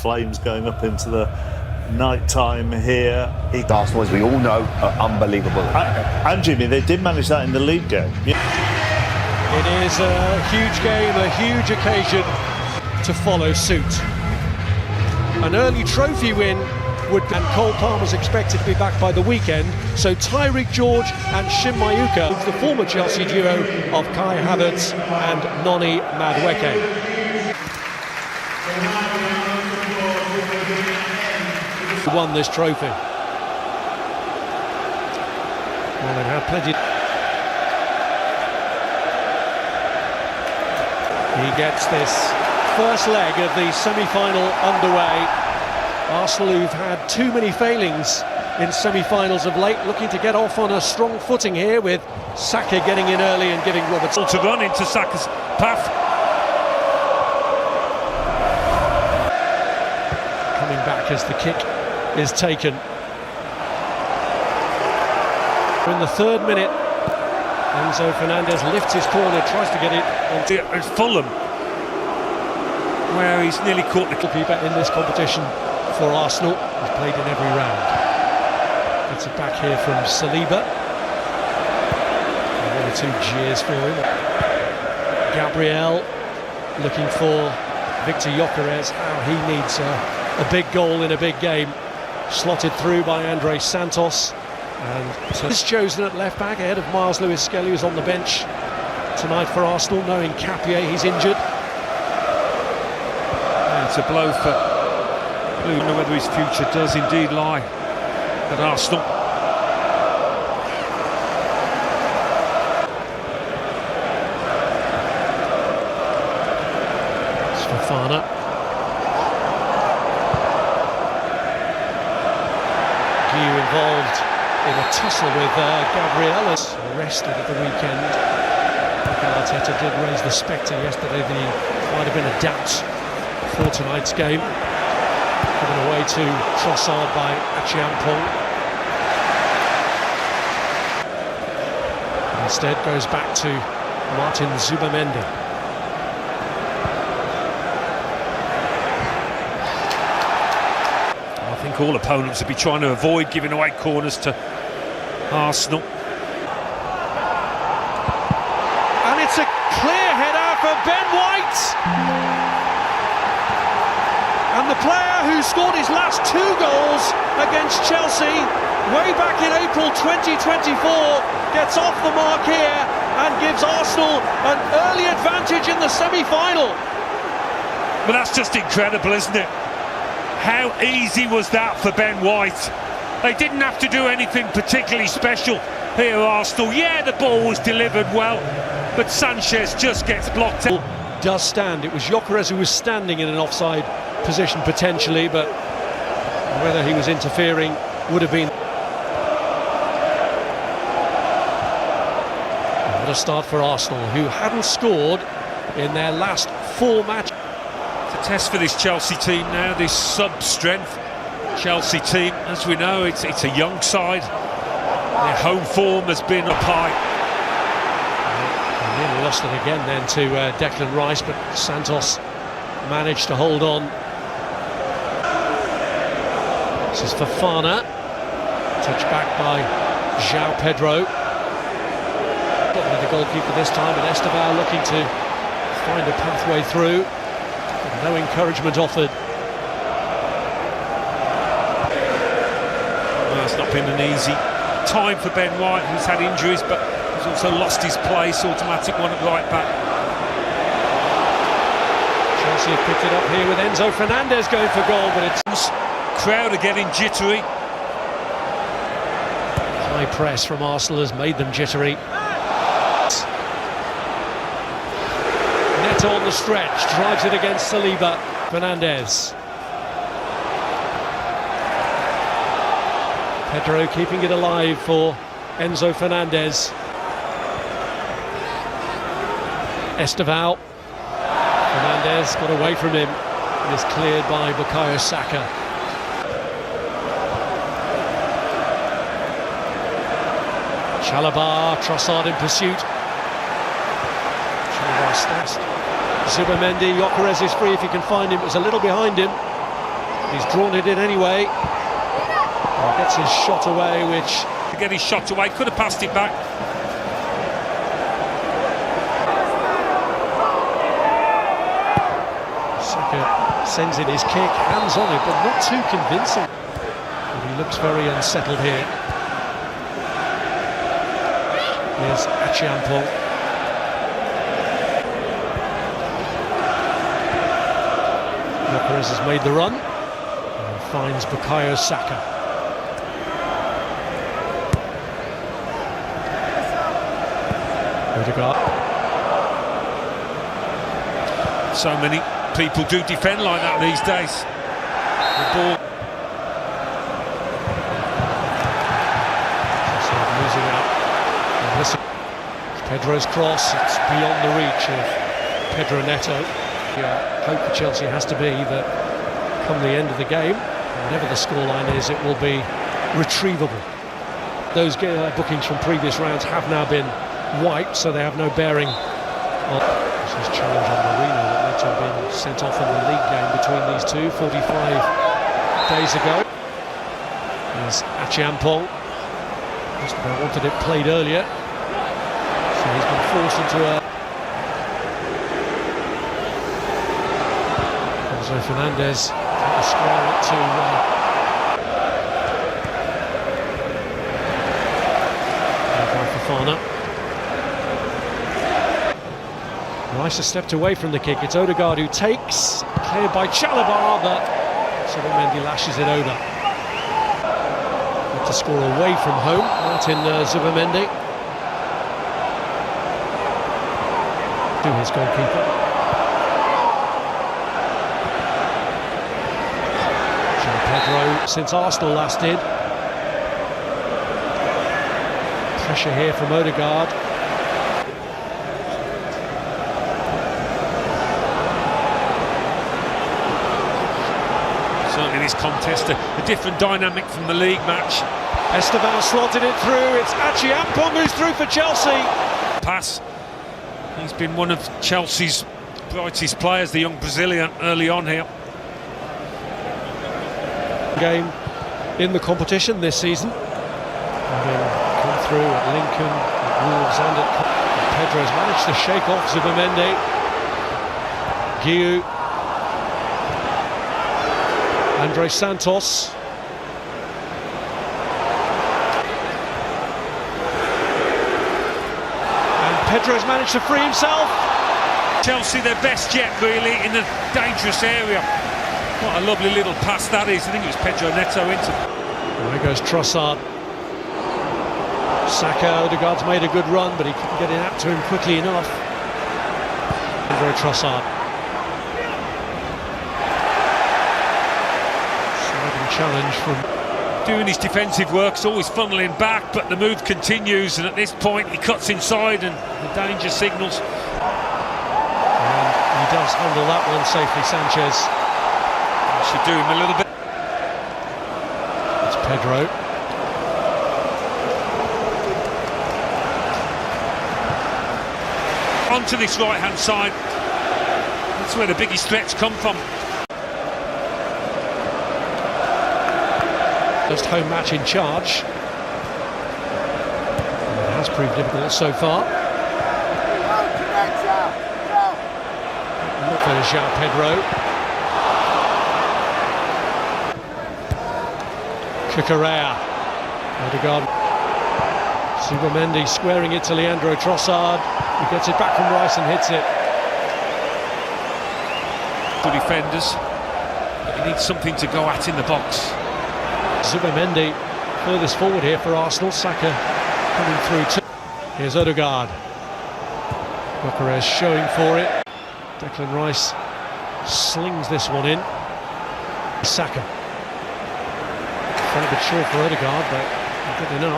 flames going up into the night time here. Arsenal, as we all know, are unbelievable. And Jimmy, they did manage that in the league game. It is a huge game, a huge occasion to follow suit. An early trophy win and Cole Palmer's expected to be back by the weekend, so Tyreek George and Shim Mayuka, the former Chelsea duo of Kai Havertz and Noni Madueke. Won this trophy. Well, they've had plenty. He gets this first leg of the semi-final underway. Arsenal, who've had too many failings in semi-finals of late, looking to get off on a strong footing here, with Saka getting in early and giving Robertson to run into Saka's path. Coming back as the kick is taken. In the third minute, Enzo Fernandez lifts his corner, tries to get it onto It's Fulham, where he's nearly caught the keeper in this competition for Arsenal. He's played in every round. Gets it back here from Saliba. One or two jeers for him. Gabriel looking for Victor Gyökeres. How he needs a big goal in a big game. Slotted through by Andre Santos. And so he's chosen at left back ahead of Miles Lewis-Skelly, who's on the bench tonight for Arsenal, knowing Capier, he's injured. Yeah, it's a blow for Blue. I don't know whether his future does indeed lie at Arsenal. It's Fofana. Guy involved in a tussle with Gabriel, arrested at the weekend. Mikel Arteta did raise the spectre yesterday that he might have been a doubt for tonight's game. Given away to Trossard by Achiampong. Instead goes back to Martin Zubamendi. I think all opponents will be trying to avoid giving away corners to Arsenal. And it's a clear header for Ben White. And the player who scored his last 2 goals against Chelsea way back in April 2024 gets off the mark here and gives Arsenal an early advantage in the semi-final. But that's just incredible, isn't it? How easy was that for Ben White? They didn't have to do anything particularly special here at Arsenal. Yeah, the ball was delivered well, but Sanchez just gets blocked out. Does stand. It was Gyökeres who was standing in an offside position potentially, but whether he was interfering would have been. What a start for Arsenal, who hadn't scored in their last 4 matches. It's a test for this Chelsea team now, this sub-strength Chelsea team. As we know, it's a young side. Their home form has been up high. They nearly lost it again then to Declan Rice, but Santos managed to hold on. This is Fofana. Touched back by João Pedro. Got by the goalkeeper this time, and Esteval looking to find a pathway through. But no encouragement offered. Well, it's not been an easy time for Ben White, who's had injuries, but he's also lost his place. Automatic one at right back. Chelsea have picked it up here with Enzo Fernandez going for goal, but it's... Crowd are getting jittery. High press from Arsenal has made them jittery. Neto on the stretch, drives it against Saliba. Fernandez. Pedro keeping it alive for Enzo Fernandez. Esteval. Fernandez got away from him and is cleared by Bukayo Saka. Chalobah, Trossard in pursuit. Chalobah stats. Zubamendi, Gyökeres is free if he can find him. It was a little behind him. He's drawn it in anyway. He gets his shot away, which... To get his shot away, could have passed it back. Saka sends in his kick, hands on it, but not too convincing. But he looks very unsettled here. Here's Achiampong. Perez has made the run and finds Bukayo Saka. Odegaard. So many people do defend like that these days. The ball losing out. And listen, Pedro's cross. It's beyond the reach of Pedro Neto. Hope for Chelsea has to be that come the end of the game, whatever the scoreline is, it will be retrievable. Those bookings from previous rounds have now been wiped, so they have no bearing on this is challenge on Marino that led to have been sent off in the league game between these two 45 days ago. There's Achiampong. Just about wanted it played earlier, so he's been forced into a Fernandez trying to square it to Fofana. Rice has stepped away from the kick. It's Odegaard who takes, cleared by Chalobah, but Zubimendi lashes it over. Got to score away from home, Martin Zubimendi. To his goalkeeper. Pedro, since Arsenal last did. Pressure here from Odegaard. Certainly this contest, a different dynamic from the league match. Esteban slotted it through. It's Achiampong who's through for Chelsea. Pass. He's been one of Chelsea's brightest players, the young Brazilian, early on here. Game in the competition this season, having come through at Lincoln, at Wolves and at Pedro's managed to shake off Zubimendi. Guiu, André Santos, and Pedro's managed to free himself. Chelsea their best yet really in a dangerous area. What a lovely little pass that is. I think it was Pedro Neto into. There goes Trossard. Saka, Odegaard's made a good run, but he couldn't get it out to him quickly enough. André Trossard. Sliding challenge from... Doing his defensive work, it's always funneling back, but the move continues, and at this point he cuts inside and the danger signals. And he does handle that one safely, Sanchez. Should do him a little bit. It's Pedro. Onto this right-hand side. That's where the biggest threats come from. Just home match in charge. And it has proved difficult so far. Look for João Pedro. Cucurella, Odegaard, Zubimendi squaring it to Leandro Trossard, who gets it back from Rice and hits it. Good defenders, but he needs something to go at in the box. Zubimendi furthest forward here for Arsenal. Saka coming through too. Here's Odegaard. Bukarez showing for it. Declan Rice slings this one in. Saka. A bit short for Odegaard, but good enough.